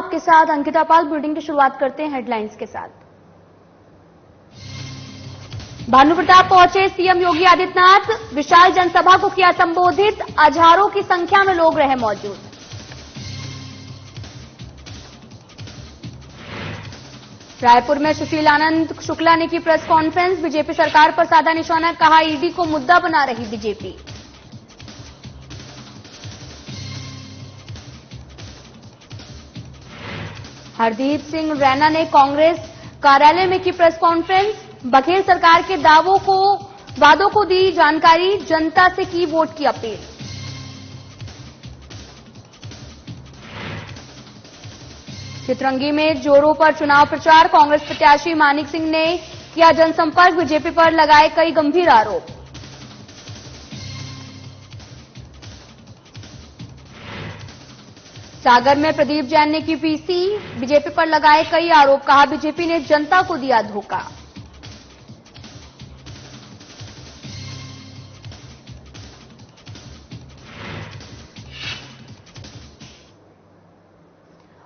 आपके साथ अंकिता पाल। बुलेटिन की शुरुआत करते हैं हेडलाइंस के साथ। भानुप्रताप पहुंचे सीएम योगी आदित्यनाथ, विशाल जनसभा को किया संबोधित, हजारों की संख्या में लोग रहे मौजूद। रायपुर में सुशील आनंद शुक्ला ने की प्रेस कॉन्फ्रेंस, बीजेपी सरकार पर साधा निशाना, कहा ईडी को मुद्दा बना रही बीजेपी। हरदीप सिंह रैना ने कांग्रेस कार्यालय में की प्रेस कॉन्फ्रेंस, बघेल सरकार के वादों को दी जानकारी, जनता से की वोट की अपील। चितरंगी में जोरों पर चुनाव प्रचार, कांग्रेस प्रत्याशी मानिक सिंह ने किया जनसंपर्क, बीजेपी पर लगाए कई गंभीर आरोप। सागर में प्रदीप जैन ने की पीसी, बीजेपी पर लगाए कई आरोप, कहा बीजेपी ने जनता को दिया धोखा।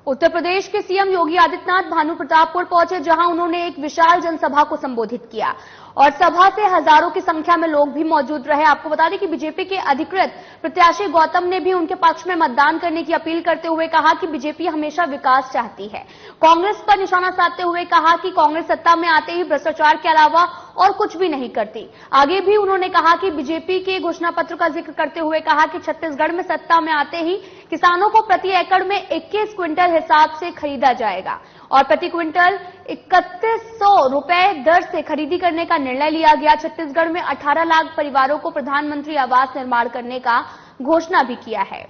उत्तर प्रदेश के सीएम योगी आदित्यनाथ भानुप्रतापपुर पहुंचे, जहां उन्होंने एक विशाल जनसभा को संबोधित किया और सभा से हजारों की संख्या में लोग भी मौजूद रहे। आपको बता दें कि बीजेपी के अधिकृत प्रत्याशी गौतम ने भी उनके पक्ष में मतदान करने की अपील करते हुए कहा कि बीजेपी हमेशा विकास चाहती है। कांग्रेस पर निशाना साधते हुए कहा कि कांग्रेस सत्ता में आते ही भ्रष्टाचार के अलावा और कुछ भी नहीं करती। आगे भी उन्होंने कहा कि बीजेपी के घोषणा पत्र का जिक्र करते हुए कहा कि छत्तीसगढ़ में सत्ता में आते ही किसानों को प्रति एकड़ में 21 क्विंटल हिसाब से खरीदा जाएगा और प्रति क्विंटल 3100 रुपए दर से खरीदी करने का निर्णय लिया गया। छत्तीसगढ़ में 18 लाख परिवारों को प्रधानमंत्री आवास निर्माण करने का घोषणा भी किया है।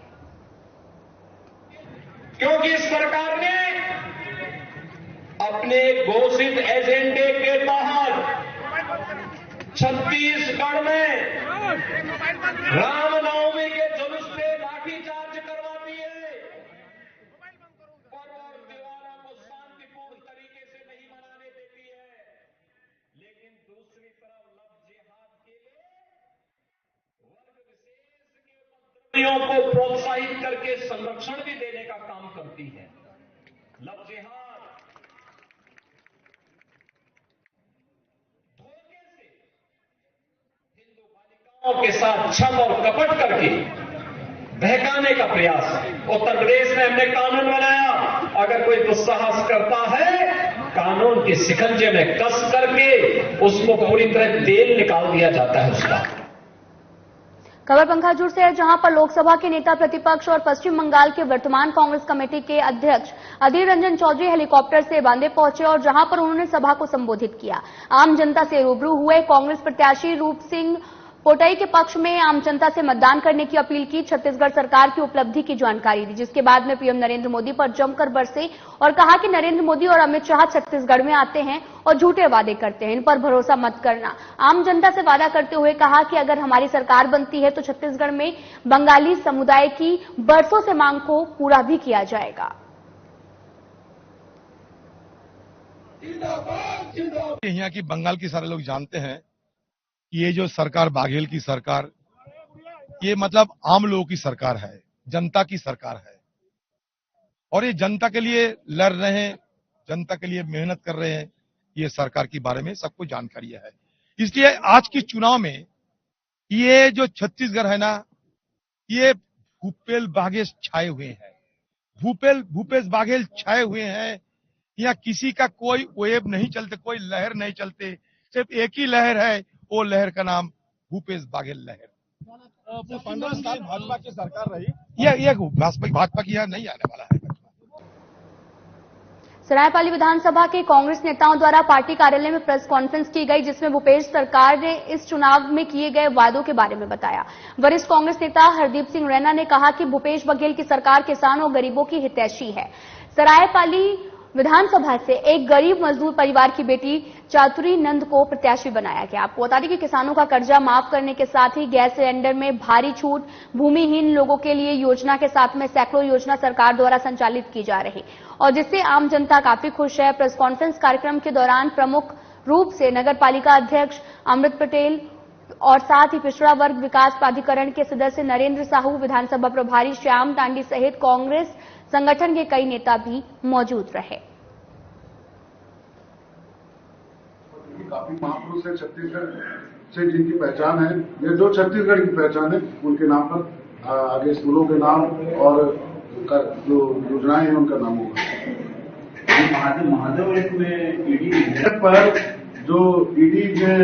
क्योंकि सरकार ने अपने घोषित एजेंडे के तहत छत्तीसगढ़ में रामनवमी के जुलूस पे लाठीचार्ज करवाती है, पर्व और त्योहारों को शांतिपूर्ण तरीके से नहीं मनाने देती है, लेकिन दूसरी तरफ लव जिहाद के लिए वर्ग विशेष के उपद्रवियों को प्रोत्साहित करके संरक्षण भी देने का काम करती है। लव जिहाद के साथ छल और कपट करके बहकाने का प्रयास है। उत्तर प्रदेश में हमने कानून बनाया, अगर कोई दुस्साहस करता है कानून के शिकंजे में कस करके उसको पूरी तरह तेल निकाल दिया जाता है उसका। खबर पंखाजुर से है, जहां पर लोकसभा के नेता प्रतिपक्ष और पश्चिम बंगाल के वर्तमान कांग्रेस कमेटी के अध्यक्ष अधीर रंजन चौधरी हेलीकॉप्टर से बांदे पहुंचे और जहां पर उन्होंने सभा को संबोधित किया। आम जनता से रूबरू हुए, कांग्रेस प्रत्याशी रूप सिंह पोटई के पक्ष में आम जनता से मतदान करने की अपील की, छत्तीसगढ़ सरकार की उपलब्धि की जानकारी दी, जिसके बाद में पीएम नरेंद्र मोदी पर जमकर बरसे और कहा कि नरेंद्र मोदी और अमित शाह छत्तीसगढ़ में आते हैं और झूठे वादे करते हैं, इन पर भरोसा मत करना। आम जनता से वादा करते हुए कहा कि अगर हमारी सरकार बनती है तो छत्तीसगढ़ में बंगाली समुदाय की बरसों से मांग को पूरा भी किया जाएगा। यहाँ की बंगाल की सारे लोग जानते हैं, ये जो सरकार बाघेल की सरकार, ये मतलब आम लोगों की सरकार है, जनता की सरकार है और ये जनता के लिए लड़ रहे हैं, जनता के लिए मेहनत कर रहे हैं। ये सरकार के बारे में सबको जानकारी है। इसलिए आज की चुनाव में ये जो छत्तीसगढ़ है ना, ये भूपेश बाघेल छाए हुए हैं, भूपेश बाघेल छाए हुए हैं। यहाँ किसी का कोई वेब नहीं चलते, कोई लहर नहीं चलते, सिर्फ एक ही लहर है, वो लहर का नाम भूपेश बाघेल लहर। 15 साल भाजपा की सरकार रही, ये भाजपा की यहाँ नहीं आने वाला है। सरायपाली विधानसभा के कांग्रेस नेताओं द्वारा पार्टी कार्यालय में प्रेस कॉन्फ्रेंस की गई, जिसमें भूपेश सरकार ने इस चुनाव में किए गए वादों के बारे में बताया। वरिष्ठ कांग्रेस नेता हरदीप सिंह रैना ने कहा कि भूपेश बघेल की सरकार किसानों और गरीबों की हितैषी है। सरायपाली विधानसभा से एक गरीब मजदूर परिवार की बेटी चातुरी नंद को प्रत्याशी बनाया गया। आपको बता दें कि किसानों का कर्जा माफ करने के साथ ही गैस सिलेंडर में भारी छूट, भूमिहीन लोगों के लिए योजना के साथ में सैकड़ों योजना सरकार द्वारा संचालित की जा रही और जिससे आम जनता काफी खुश है। प्रेस कॉन्फ्रेंस कार्यक्रम के दौरान प्रमुख रूप से नगर पालिका अध्यक्ष अमृत पटेल और साथ ही पिछड़ा वर्ग विकास प्राधिकरण के सदस्य नरेंद्र साहू, विधानसभा प्रभारी श्याम टांडी सहित कांग्रेस संगठन के कई नेता भी मौजूद रहे। काफी महापुरुष है छत्तीसगढ़ से जिनकी पहचान है, ये जो छत्तीसगढ़ की पहचान है उनके नाम पर आगे स्कूलों के नाम और जो योजनाएं हैं उनका नाम होगा। महादेव में ईडी पर जो ईडी ने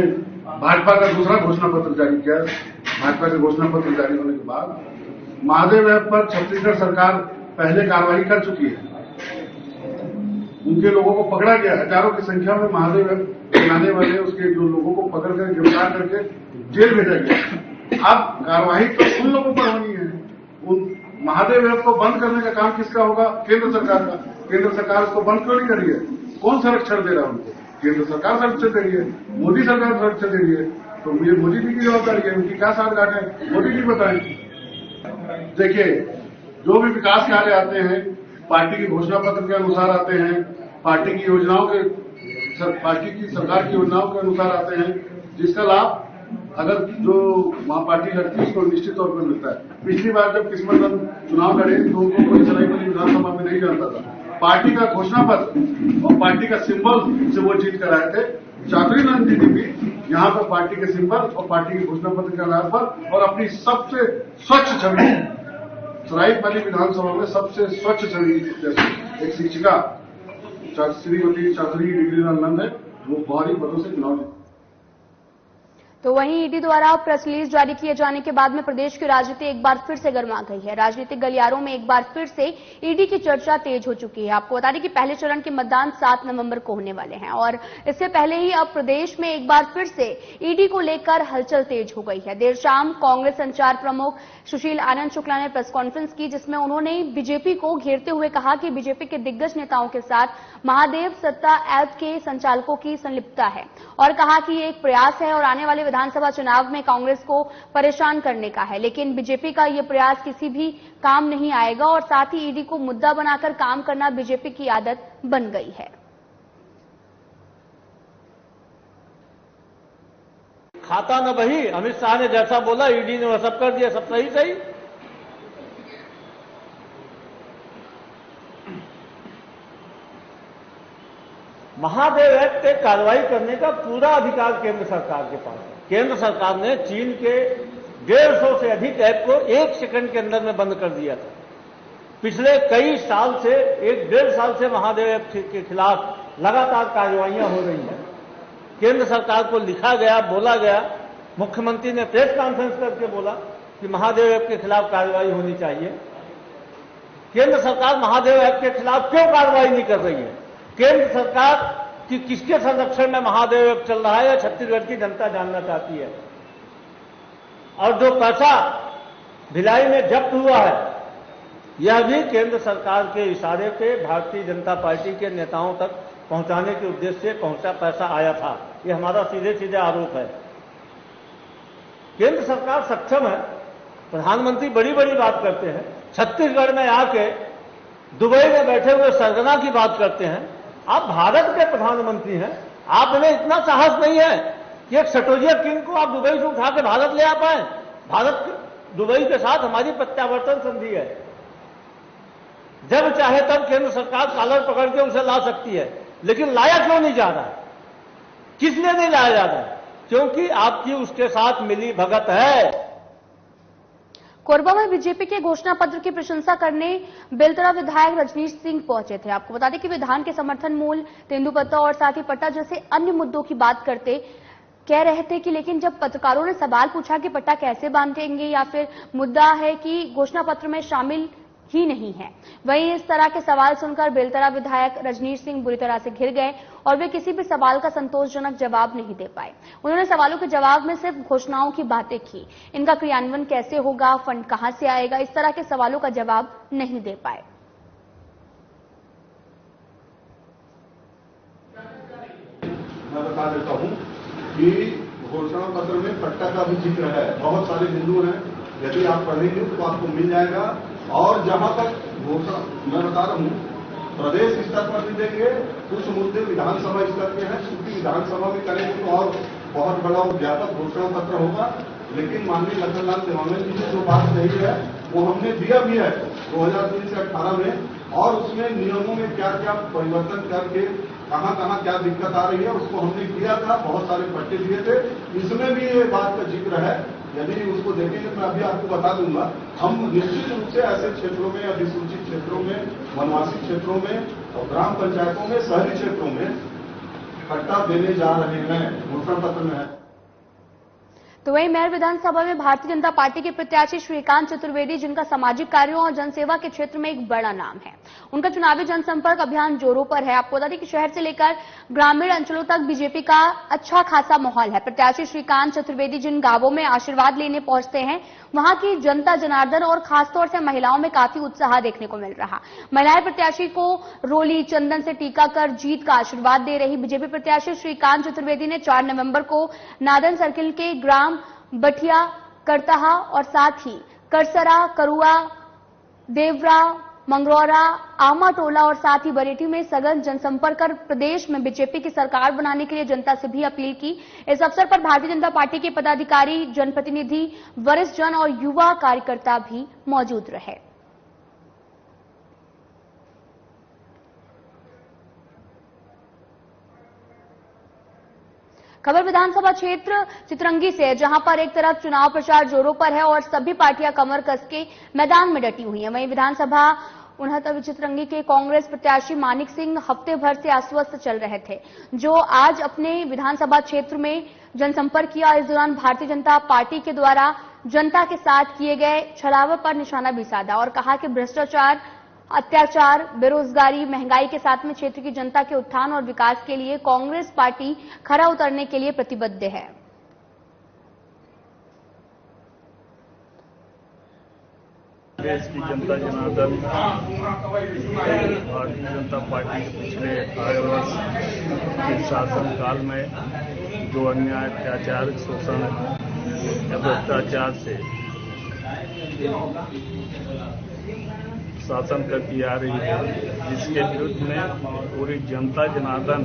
भाजपा का दूसरा घोषणा पत्र जारी किया, भाजपा के घोषणा पत्र जारी होने के बाद महादेव ऐप पर छत्तीसगढ़ सरकार पहले कार्रवाई कर चुकी है। उनके लोगों को पकड़ा गया, हजारों की संख्या में महादेव ऐप बनाने वाले उसके जो लोगों को पकड़कर गिरफ्तार करके जेल भेजा गया। अब कार्रवाई तो उन लोगों पर होनी है। उन महादेव ऐप को बंद करने का काम किसका होगा? केंद्र सरकार का। केंद्र सरकार उसको बंद क्यों नहीं कर रही है? कौन संरक्षण दे रहा है उनको? केंद्र सरकार संरक्षण दे रही है, मोदी सरकार संरक्षण दे रही है। तो ये मोदी जी की जवाबदारी है, उनकी क्या साठगांठ है, मोदी जी बताएं। देखिए, जो भी विकास कार्य आते हैं पार्टी के घोषणा पत्र के अनुसार आते हैं, पार्टी की योजनाओं के पार्टी की सरकार की योजनाओं के अनुसार आते हैं, जिसका लाभ अगर जो वहां पार्टी लड़ती है उसको निश्चित तौर पर मिलता है। पिछली बार जब किस्मत चुनाव लड़े तो उनको कोई सरायबली विधानसभा में नहीं जानता था। पार्टी का घोषणा पत्र और पार्टी का सिंबल से वो जीत कर आए थे। चातुरी नंद दीदी भी यहाँ पर पार्टी के सिंबल और पार्टी के घोषणा पत्र के आधार पर और अपनी सबसे स्वच्छ छवि, सरायपाली विधानसभा में सबसे स्वच्छ छवि जैसे एक शिक्षिका श्रीमती चातुरी डिग्री नंद है, वो बहुत ही पदों से चुनाव जीती। तो वहीं ईडी द्वारा प्रेस रिलीज जारी किए जाने के बाद में प्रदेश की राजनीति एक बार फिर से गर्मा गई है। राजनीतिक गलियारों में एक बार फिर से ईडी की चर्चा तेज हो चुकी है। आपको बता दें कि पहले चरण के मतदान 7 नवंबर को होने वाले हैं और इससे पहले ही अब प्रदेश में एक बार फिर से ईडी को लेकर हलचल तेज हो गई है। देर शाम कांग्रेस संचार प्रमुख सुशील आनंद शुक्ला ने प्रेस कॉन्फ्रेंस की, जिसमें उन्होंने बीजेपी को घेरते हुए कहा कि बीजेपी के दिग्गज नेताओं के साथ महादेव सत्ता ऐप के संचालकों की संलिप्तता है और कहा कि ये एक प्रयास है और आने वाले विधानसभा चुनाव में कांग्रेस को परेशान करने का है, लेकिन बीजेपी का ये प्रयास किसी भी काम नहीं आएगा और साथ ही ईडी को मुद्दा बनाकर काम करना बीजेपी की आदत बन गई है। खाता न बही, अमित शाह ने जैसा बोला ईडी ने वह सब कर दिया, सब सही सही। महादेव ऐप पे कार्रवाई करने का पूरा अधिकार केंद्र सरकार के पास है। केंद्र सरकार ने चीन के 150 से अधिक ऐप को 1 सेकंड के अंदर में बंद कर दिया था। पिछले कई साल से 1-1.5 साल से महादेव ऐप के खिलाफ लगातार कार्रवाइयां हो रही हैं। केंद्र सरकार को लिखा गया, बोला गया, मुख्यमंत्री ने प्रेस कॉन्फ्रेंस करके बोला कि महादेव ऐप के खिलाफ कार्रवाई होनी चाहिए। केंद्र सरकार महादेव ऐप के खिलाफ क्यों कार्रवाई नहीं कर रही है? केंद्र सरकार की किसके संरक्षण में महादेव ऐप चल रहा है, या छत्तीसगढ़ की जनता जानना चाहती है। और जो पैसा भिलाई में जब्त हुआ है, यह भी केंद्र सरकार के इशारे पे भारतीय जनता पार्टी के नेताओं तक पहुंचाने के उद्देश्य से पहुंचा पैसा आया था। यह हमारा सीधे सीधे आरोप है। केंद्र सरकार सक्षम है। प्रधानमंत्री बड़ी बड़ी बात करते हैं, छत्तीसगढ़ में आके दुबई में बैठे हुए सरगना की बात करते हैं। आप भारत के प्रधानमंत्री हैं, आप में इतना साहस नहीं है कि एक सटोरिया किंग को आप दुबई से उठा के भारत ले आ पाए। भारत दुबई के साथ हमारी प्रत्यावर्तन संधि है। जब चाहे तब केंद्र सरकार कॉलर पकड़ के उसे ला सकती है, लेकिन लाया क्यों नहीं जा रहा है? किसने नहीं लाया जा रहा है? क्योंकि आपकी उसके साथ मिली भगत है। कोरबा में बीजेपी के घोषणा पत्र की प्रशंसा करने बेलतरा विधायक रजनीश सिंह पहुंचे थे। आपको बता दें कि विधान के समर्थन मूल, तेंदुपत्ता और साथ ही पट्टा जैसे अन्य मुद्दों की बात करते कह रहे थे कि लेकिन जब पत्रकारों ने सवाल पूछा कि पट्टा कैसे बांधेंगे या फिर मुद्दा है कि घोषणा पत्र में शामिल ही नहीं है, वहीं इस तरह के सवाल सुनकर बेलतरा विधायक रजनीश सिंह बुरी तरह से घिर गए और वे किसी भी सवाल का संतोषजनक जवाब नहीं दे पाए। उन्होंने सवालों के जवाब में सिर्फ घोषणाओं की बातें की, इनका क्रियान्वयन कैसे होगा, फंड कहां से आएगा, इस तरह के सवालों का जवाब नहीं दे पाए। मैं बता देता हूं कि घोषणा पत्र में पट्टा का भी जिक्र है। बहुत सारे बिंदु हैं, यदि आप पढ़ेंगे तो आपको मिल जाएगा। और जहां तक घोषणा मैं बता रहा हूं, प्रदेश स्तर पर भी देंगे, कुछ मुद्दे विधानसभा स्तर के हैं, क्योंकि विधानसभा में करेंगे तो और बहुत बड़ा व्यापक घोषणा पत्र होगा। लेकिन माननीय लखनलाल देवांगन जी ने जो बात कही है वो हमने दिया भी है। 2019 से 18 में, और उसमें नियमों में क्या क्या परिवर्तन करके कहां कहां क्या दिक्कत आ रही है उसको हमने किया था, बहुत सारे पट्टे दिए थे। इसमें भी ये बात का जिक्र है, यदि उसको देखेंगे तो मैं अभी आपको बता दूंगा। हम निश्चित रूप से ऐसे क्षेत्रों में, अधिसूचित क्षेत्रों में, वनवासी क्षेत्रों में और ग्राम पंचायतों में, शहरी क्षेत्रों में पट्टा देने जा रहे हैं, घोषणा पत्र में है। तो वहीं मेयर विधानसभा में भारतीय जनता पार्टी के प्रत्याशी श्रीकांत चतुर्वेदी, जिनका सामाजिक कार्यों और जनसेवा के क्षेत्र में एक बड़ा नाम है, उनका चुनावी जनसंपर्क अभियान जोरों पर है। आपको बता दें कि शहर से लेकर ग्रामीण अंचलों तक बीजेपी का अच्छा खासा माहौल है। प्रत्याशी श्रीकांत चतुर्वेदी जिन गांवों में आशीर्वाद लेने पहुंचते हैं, वहां की जनता जनार्दन और खासतौर से महिलाओं में काफी उत्साह देखने को मिल रहा। महिलाएं प्रत्याशी को रोली चंदन से टीका कर जीत का आशीर्वाद दे रही। बीजेपी प्रत्याशी श्रीकांत चतुर्वेदी ने 4 नवंबर को नादन सर्किल के ग्राम बठिया, करताहा और साथ ही करसरा, करुआ, देवरा, मंगरौरा, आमा टोला और साथ ही बरेठी में सघन जनसंपर्क कर प्रदेश में बीजेपी की सरकार बनाने के लिए जनता से भी अपील की। इस अवसर पर भारतीय जनता पार्टी के पदाधिकारी, जनप्रतिनिधि, वरिष्ठ जन और युवा कार्यकर्ता भी मौजूद रहे। खबर विधानसभा क्षेत्र चितरंगी से है, जहां पर एक तरफ चुनाव प्रचार जोरों पर है और सभी पार्टियां कमर कस के मैदान में डटी हुई हैं। वहीं विधानसभा 69 चितरंगी के कांग्रेस प्रत्याशी मानिक सिंह हफ्ते भर से अस्वस्थ चल रहे थे, जो आज अपने विधानसभा क्षेत्र में जनसंपर्क किया। इस दौरान भारतीय जनता पार्टी के द्वारा जनता के साथ किए गए छलावे पर निशाना भी साधा और कहा कि भ्रष्टाचार, अत्याचार, बेरोजगारी, महंगाई के साथ में क्षेत्र की जनता के उत्थान और विकास के लिए कांग्रेस पार्टी खरा उतरने के लिए प्रतिबद्ध है। देश की जनता जनार्दन भारतीय जनता पार्टी के पिछले 18 वर्ष के शासनकाल में जो अन्याय, अत्याचार, शोषण या भ्रष्टाचार से शासन करती आ रही है, जिसके विरुद्ध में पूरी जनता जनार्दन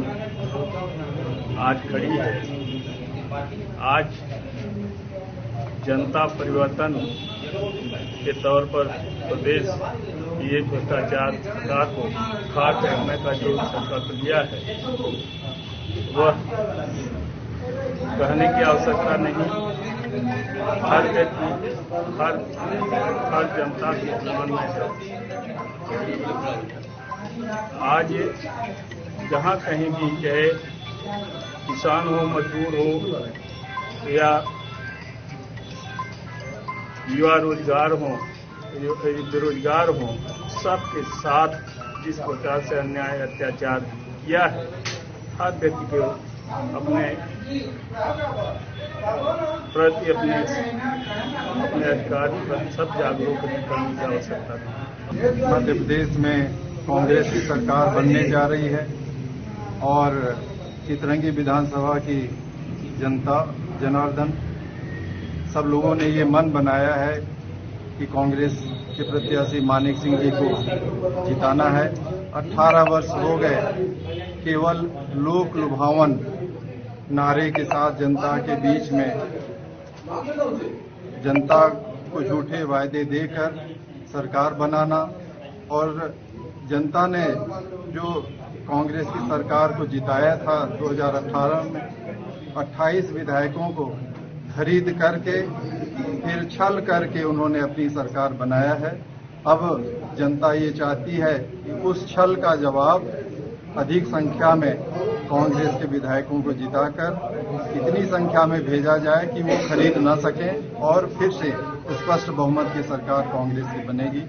आज खड़ी है। आज जनता परिवर्तन के तौर पर प्रदेश की एक भ्रष्टाचार सरकार को खाक करने का जो संकल्प लिया है, वह कहने की आवश्यकता नहीं। हर व्यक्ति, हर जनता के जीवन में है। आज जहाँ कहीं भी, चाहे किसान हो, मजदूर हो या युवा रोजगार हो, बेरोजगार हो, सबके साथ जिस प्रकार से अन्याय, अत्याचार किया है, हर व्यक्ति को अपने प्रति, अपने अधिकार पर सब जागरूक करने की आवश्यकता है। मध्य प्रदेश में कांग्रेस की सरकार बनने जा रही है और चितरंगी विधानसभा की जनता जनार्दन सब लोगों ने ये मन बनाया है कि कांग्रेस के प्रत्याशी मानिक सिंह जी को जिताना है। 18 वर्ष हो गए केवल लोक लुभावन नारे के साथ जनता के बीच में जनता को झूठे वायदे देकर सरकार बनाना, और जनता ने जो कांग्रेस की सरकार को जिताया था 2018 में 28 विधायकों को खरीद करके फिर छल करके उन्होंने अपनी सरकार बनाया है। अब जनता ये चाहती है कि उस छल का जवाब अधिक संख्या में कांग्रेस के विधायकों को जिताकर इतनी संख्या में भेजा जाए कि वो खरीद न सकें और फिर से स्पष्ट बहुमत की सरकार कांग्रेस की बनेगी।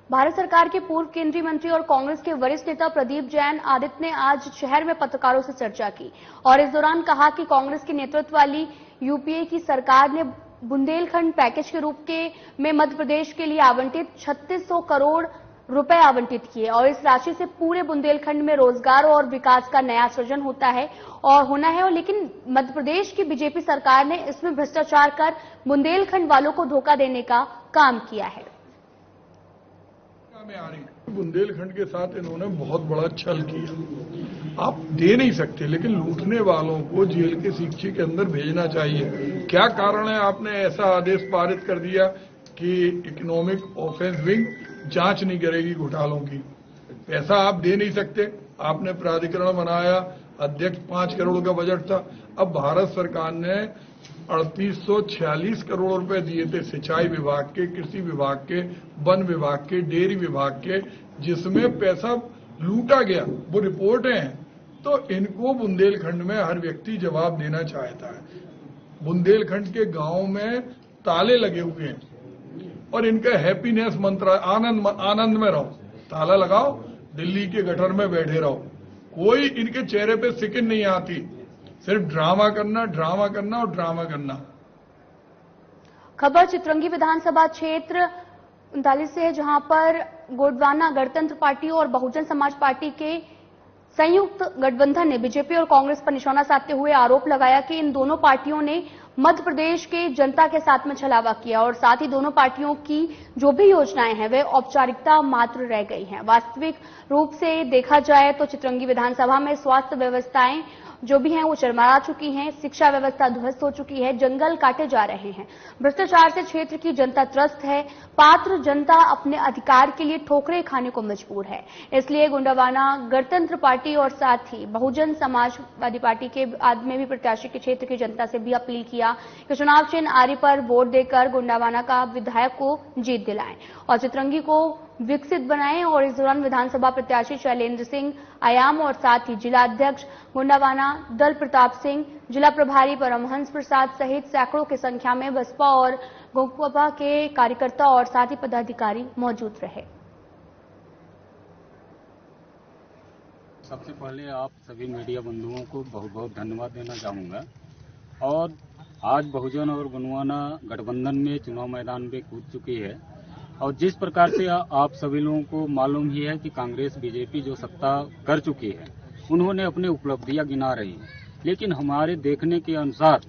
भारत सरकार के पूर्व केंद्रीय मंत्री और कांग्रेस के वरिष्ठ नेता प्रदीप जैन आदित्य ने आज शहर में पत्रकारों से चर्चा की और इस दौरान कहा कि कांग्रेस के नेतृत्व वाली यूपीए की सरकार ने बुंदेलखंड पैकेज के रूप में मध्य प्रदेश के लिए आवंटित 3600 करोड़ रुपए आवंटित किए और इस राशि से पूरे बुंदेलखंड में रोजगार और विकास का नया सृजन होता है और होना है। और लेकिन मध्य प्रदेश की बीजेपी सरकार ने इसमें भ्रष्टाचार कर बुंदेलखंड वालों को धोखा देने का काम किया है। बुंदेलखंड के साथ इन्होंने बहुत बड़ा छल किया। आप दे नहीं सकते, लेकिन लूटने वालों को जेल के शिक्षे के अंदर भेजना चाहिए। क्या कारण है आपने ऐसा आदेश पारित कर दिया कि इकोनॉमिक ऑफेंस विंग जांच नहीं करेगी घोटालों की। पैसा आप दे नहीं सकते, आपने प्राधिकरण बनाया, अध्यक्ष 5 करोड़ का बजट था। अब भारत सरकार ने 3846 करोड़ रुपए दिए थे सिंचाई विभाग के, कृषि विभाग के, वन विभाग के, डेयरी विभाग के, जिसमें पैसा लूटा गया, वो रिपोर्टें हैं। तो इनको बुंदेलखंड में हर व्यक्ति जवाब देना चाहता है। बुंदेलखंड के गांव में ताले लगे हुए हैं और इनका हैप्पीनेस मंत्र, आनंद में रहो, ताला लगाओ, दिल्ली के गटर में बैठे रहो, कोई इनके चेहरे पे सिकिन नहीं आती, सिर्फ ड्रामा करना, ड्रामा करना और ड्रामा करना। खबर चित्रंगी विधानसभा क्षेत्र 39 से है, जहां पर गोंडवाना गणतंत्र पार्टी और बहुजन समाज पार्टी के संयुक्त गठबंधन ने बीजेपी और कांग्रेस पर निशाना साधते हुए आरोप लगाया कि इन दोनों पार्टियों ने मध्य प्रदेश के जनता के साथ में छलावा किया और साथ ही दोनों पार्टियों की जो भी योजनाएं हैं वे औपचारिकता मात्र रह गई हैं। वास्तविक रूप से देखा जाए तो चित्रंगी विधानसभा में स्वास्थ्य व्यवस्थाएं जो भी हैं वो चरमरा चुकी हैं, शिक्षा व्यवस्था ध्वस्त हो चुकी है, जंगल काटे जा रहे हैं, भ्रष्टाचार से क्षेत्र की जनता त्रस्त है, पात्र जनता अपने अधिकार के लिए ठोकरें खाने को मजबूर है। इसलिए गोंडवाना गणतंत्र पार्टी और साथ ही बहुजन समाजवादी पार्टी के आदमी भी प्रत्याशी के क्षेत्र की जनता से भी अपील किया कि चुनाव चिन्ह आरी पर वोट देकर गोंडवाना का विधायक को जीत दिलाएं और चित्रंगी को विकसित बनाएं। और इस दौरान विधानसभा प्रत्याशी शैलेंद्र सिंह आयाम और साथ ही जिला अध्यक्ष गोंडवाना दल प्रताप सिंह, जिला प्रभारी परमहंस प्रसाद सहित सैकड़ों की संख्या में बसपा और गोंडवाना के कार्यकर्ता और साथ ही पदाधिकारी मौजूद रहे। सबसे पहले आप सभी मीडिया बंधुओं को बहुत बहुत धन्यवाद देना चाहूँगा। और आज बहुजन और गोंडवाना गठबंधन में चुनाव मैदान में कूद चुकी है और जिस प्रकार से आप सभी लोगों को मालूम ही है कि कांग्रेस बीजेपी जो सत्ता कर चुकी है उन्होंने अपने उपलब्धियां गिना रही है, लेकिन हमारे देखने के अनुसार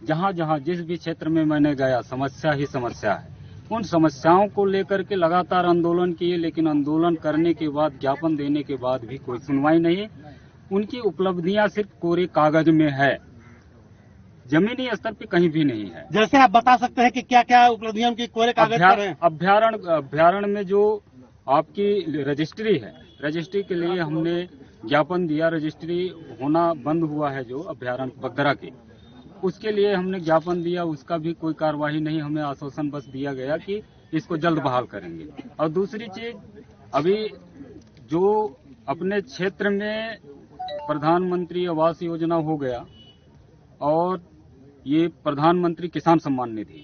जहां जहां जिस भी क्षेत्र में मैंने गया समस्या ही समस्या है। उन समस्याओं को लेकर के लगातार आंदोलन किए, लेकिन आंदोलन करने के बाद ज्ञापन देने के बाद भी कोई सुनवाई नहीं। उनकी उपलब्धियां सिर्फ कोरे कागज में है, जमीनी स्तर पे कहीं भी नहीं है। जैसे आप बता सकते हैं कि क्या क्या उपलब्धियां उनकी कोरे कागज पर हैं? अभ्यारण्य में जो आपकी रजिस्ट्री है, रजिस्ट्री के लिए हमने ज्ञापन दिया। रजिस्ट्री होना बंद हुआ है जो अभ्यारण्य बगदरा के, उसके लिए हमने ज्ञापन दिया, उसका भी कोई कार्यवाही नहीं। हमें आश्वासन बस दिया गया कि इसको जल्द बहाल करेंगे। और दूसरी चीज, अभी जो अपने क्षेत्र में प्रधानमंत्री आवास योजना हो गया और ये प्रधानमंत्री किसान सम्मान निधि,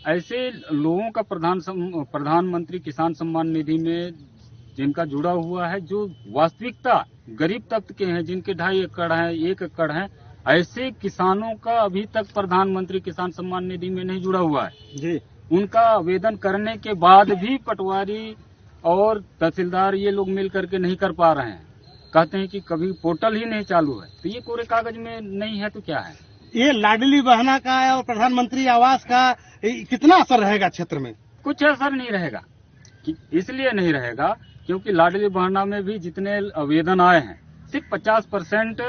ऐसे लोगों का प्रधानमंत्री किसान सम्मान निधि में जिनका जुड़ा हुआ है, जो वास्तविकता गरीब तबके के हैं, जिनके 2.5 एकड़ हैं, 1 एकड़ हैं, ऐसे किसानों का अभी तक प्रधानमंत्री किसान सम्मान निधि में नहीं जुड़ा हुआ है जी। उनका आवेदन करने के बाद भी पटवारी और तहसीलदार ये लोग मिल करके नहीं कर पा रहे हैं। कहते हैं कि कभी पोर्टल ही नहीं चालू है, तो ये कोरे कागज में नहीं है तो क्या है। ये लाडली बहना का और प्रधानमंत्री आवास का कितना असर रहेगा क्षेत्र में? कुछ असर नहीं रहेगा। इसलिए नहीं रहेगा क्योंकि लाडली बहना में भी जितने आवेदन आए हैं सिर्फ 50%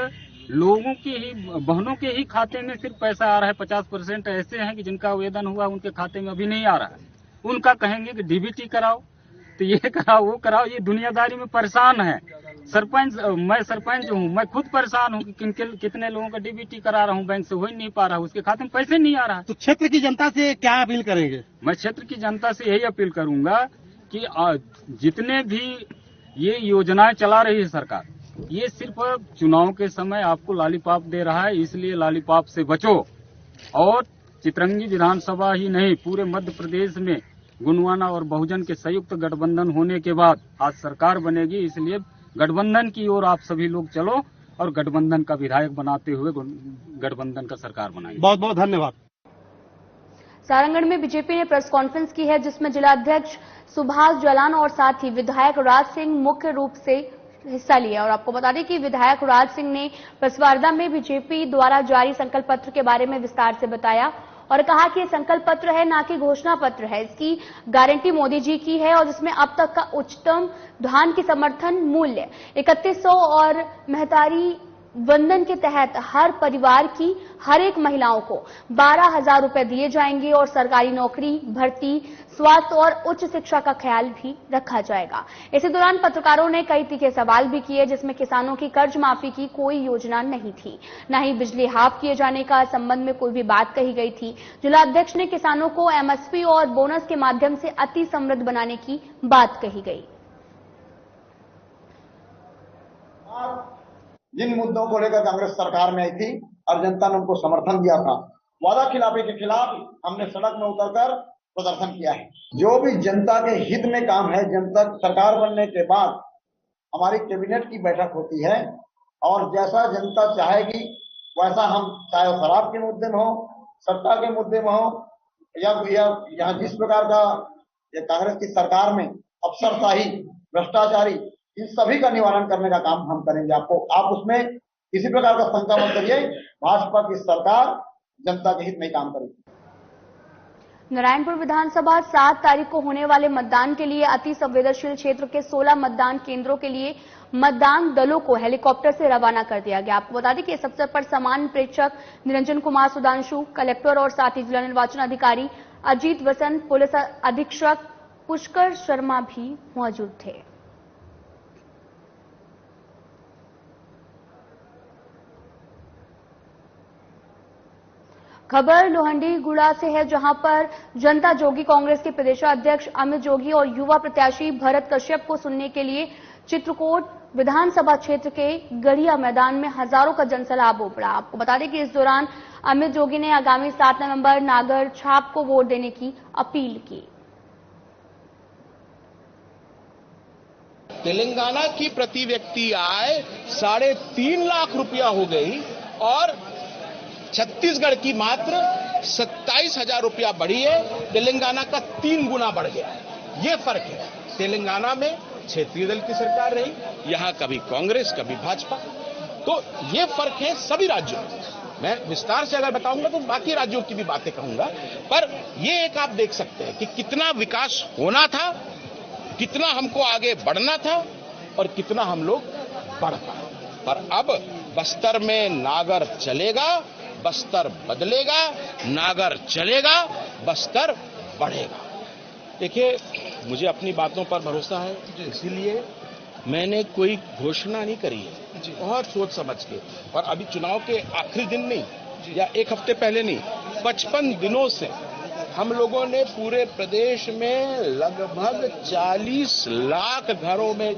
लोगों के ही, बहनों के ही खाते में सिर्फ पैसा आ रहा है। 50% ऐसे हैं कि जिनका आवेदन हुआ उनके खाते में अभी नहीं आ रहा है। उनका कहेंगे कि डीबीटी कराओ, तो ये कराओ वो कराओ। ये दुनियादारी में परेशान है। मैं सरपंच हूँ, मैं खुद परेशान हूँ कि कितने लोगों का डीबीटी करा रहा हूँ, बैंक से हो ही नहीं पा रहा, उसके खाते में पैसे नहीं आ रहा। तो क्षेत्र की जनता से क्या अपील करेंगे? मैं क्षेत्र की जनता से यही अपील करूंगा कि जितने भी ये योजनाएं चला रही है सरकार, ये सिर्फ चुनाव के समय आपको लॉलीपॉप दे रहा है, इसलिए लॉलीपॉप से बचो। और चित्रंगी विधानसभा ही नहीं, पूरे मध्य प्रदेश में गोंडवाना और बहुजन के संयुक्त गठबंधन होने के बाद आज सरकार बनेगी, इसलिए गठबंधन की ओर आप सभी लोग चलो और गठबंधन का विधायक बनाते हुए गठबंधन का सरकार बनाएंगे। बहुत बहुत धन्यवाद। सारंगढ़ में बीजेपी ने प्रेस कॉन्फ्रेंस की है, जिसमें जिला अध्यक्ष सुभाष जलान और साथ ही विधायक राज सिंह मुख्य रूप से हिस्सा लिया। और आपको बता दें कि विधायक राज सिंह ने प्रेस वार्ता में बीजेपी द्वारा जारी संकल्प पत्र के बारे में विस्तार से बताया और कहा कि ये संकल्प पत्र है, ना कि घोषणा पत्र है। इसकी गारंटी मोदी जी की है और जिसमें अब तक का उच्चतम धान की समर्थन मूल्य 3100 और महतारी वंदन के तहत हर परिवार की हर एक महिलाओं को 12,000 रुपए दिए जाएंगे और सरकारी नौकरी, भर्ती, स्वास्थ्य और उच्च शिक्षा का ख्याल भी रखा जाएगा। इसी दौरान पत्रकारों ने कई तीखे सवाल भी किए, जिसमें किसानों की कर्ज माफी की कोई योजना नहीं थी, न ही बिजली हाफ किए जाने का संबंध में कोई भी बात कही गई थी। जिला अध्यक्ष ने किसानों को एमएसपी और बोनस के माध्यम से अति समृद्ध बनाने की बात कही गई। जिन मुद्दों को लेकर कांग्रेस सरकार में आई थी और जनता ने उनको समर्थन दिया था, वादा खिलाफी के खिलाफ हमने सड़क में उतरकर प्रदर्शन किया है। जो भी जनता के हित में काम है, जनता सरकार बनने के बाद हमारी कैबिनेट की बैठक होती है और जैसा जनता चाहेगी वैसा हम, चाहे शराब के मुद्दे में हो, सत्ता के मुद्दे में हो या यहाँ जिस प्रकार का कांग्रेस की सरकार में अफसरशाही, भ्रष्टाचारी, इन सभी का निवारण करने का काम हम करेंगे। आप उसमें किसी प्रकार का शंका मत करिए, भाजपा की सरकार जनता के हित में काम करेगी। नारायणपुर विधानसभा 7 तारीख को होने वाले मतदान के लिए अति संवेदनशील क्षेत्र के 16 मतदान केंद्रों के लिए मतदान दलों को हेलीकॉप्टर से रवाना कर दिया गया। आपको बता दें कि इस अवसर पर सामान्य प्रेक्षक निरंजन कुमार सुधांशु, कलेक्टर और साथ ही जिला निर्वाचन अधिकारी अजीत वसंत, पुलिस अधीक्षक पुष्कर शर्मा भी मौजूद थे। खबर लोहंडीगुड़ा से है, जहां पर जनता जोगी कांग्रेस के प्रदेशाध्यक्ष अमित जोगी और युवा प्रत्याशी भरत कश्यप को सुनने के लिए चित्रकूट विधानसभा क्षेत्र के गढ़िया मैदान में हजारों का जनसैलाब उमड़ा। आपको बता दें कि इस दौरान अमित जोगी ने आगामी 7 नवंबर नागर छाप को वोट देने की अपील की। तेलंगाना की प्रति व्यक्ति आय 3.5 लाख रुपया हो गई और छत्तीसगढ़ की मात्र 27,000 रुपया बढ़ी है। तेलंगाना का 3 गुना बढ़ गया। ये फर्क है। तेलंगाना में क्षेत्रीय दल की सरकार रही, यहां कभी कांग्रेस कभी भाजपा, तो ये फर्क है सभी राज्यों में। मैं विस्तार से अगर बताऊंगा तो बाकी राज्यों की भी बातें कहूंगा, पर ये एक आप देख सकते हैं कि कितना विकास होना था, कितना हमको आगे बढ़ना था और कितना हम लोग बढ़ पाए। पर अब बस्तर में नागर चलेगा, बस्तर बदलेगा, नागर चलेगा, बस्तर बढ़ेगा। देखिए, मुझे अपनी बातों पर भरोसा है, इसीलिए मैंने कोई घोषणा नहीं करी है, बहुत सोच समझ के। और अभी चुनाव के आखिरी दिन नहीं या एक हफ्ते पहले नहीं, 55 दिनों से हम लोगों ने पूरे प्रदेश में लगभग 40 लाख घरों में।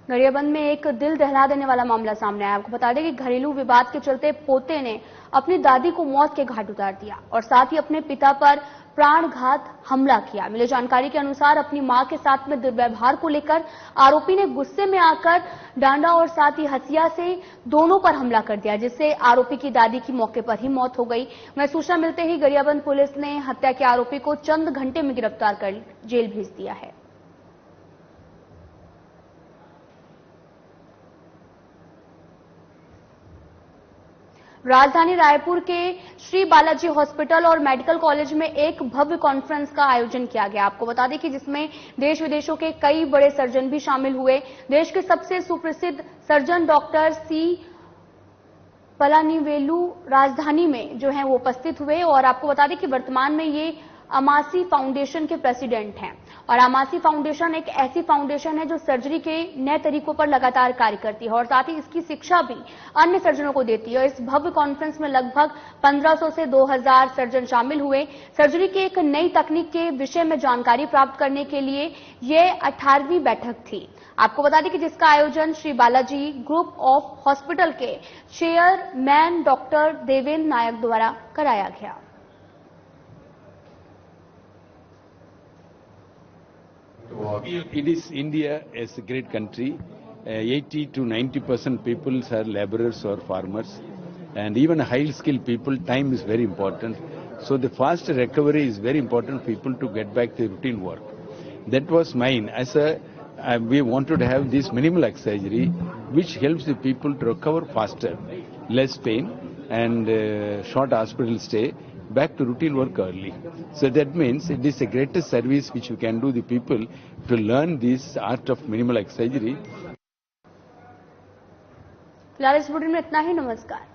गरियाबंद में एक दिल दहला देने वाला मामला सामने आया। आपको बता दें कि घरेलू विवाद के चलते पोते ने अपनी दादी को मौत के घाट उतार दिया और साथ ही अपने पिता पर प्राणघात हमला किया। मिली जानकारी के अनुसार अपनी मां के साथ में दुर्व्यवहार को लेकर आरोपी ने गुस्से में आकर डांडा और साथ ही हथिया से दोनों पर हमला कर दिया, जिससे आरोपी की दादी की मौके पर ही मौत हो गई। वहीं सूचना मिलते ही गरियाबंद पुलिस ने हत्या के आरोपी को चंद घंटे में गिरफ्तार कर जेल भेज दिया है। राजधानी रायपुर के श्री बालाजी हॉस्पिटल और मेडिकल कॉलेज में एक भव्य कॉन्फ्रेंस का आयोजन किया गया। आपको बता दें कि जिसमें देश विदेशों के कई बड़े सर्जन भी शामिल हुए। देश के सबसे सुप्रसिद्ध सर्जन डॉक्टर सी पलानीवेलु राजधानी में जो है वो उपस्थित हुए और आपको बता दें कि वर्तमान में ये अमासी फाउंडेशन के प्रेसिडेंट हैं और अमासी फाउंडेशन एक ऐसी फाउंडेशन है जो सर्जरी के नए तरीकों पर लगातार कार्य करती है और साथ ही इसकी शिक्षा भी अन्य सर्जनों को देती है। इस भव्य कॉन्फ्रेंस में लगभग 1500 से 2000 सर्जन शामिल हुए। सर्जरी की एक नई तकनीक के विषय में जानकारी प्राप्त करने के लिए ये 18वीं बैठक थी। आपको बता दें कि जिसका आयोजन Shri Balaji group of hospital के चेयरमैन डॉक्टर देवेंद्र नायक द्वारा कराया गया। It is India is a great country. 80 to 90% people are laborers or farmers, and even high-skilled people. Time is very important. So the fast recovery is very important. For people to get back to routine work. That was mine. As we wanted to have this minimal exercise, which helps the people to recover faster, less pain, and short hospital stay. Back to routine work early. So that means it is the greatest service which we can do the people to learn this art of minimal exercise. फिलहाल इस bulletin में इतना ही। नमस्कार।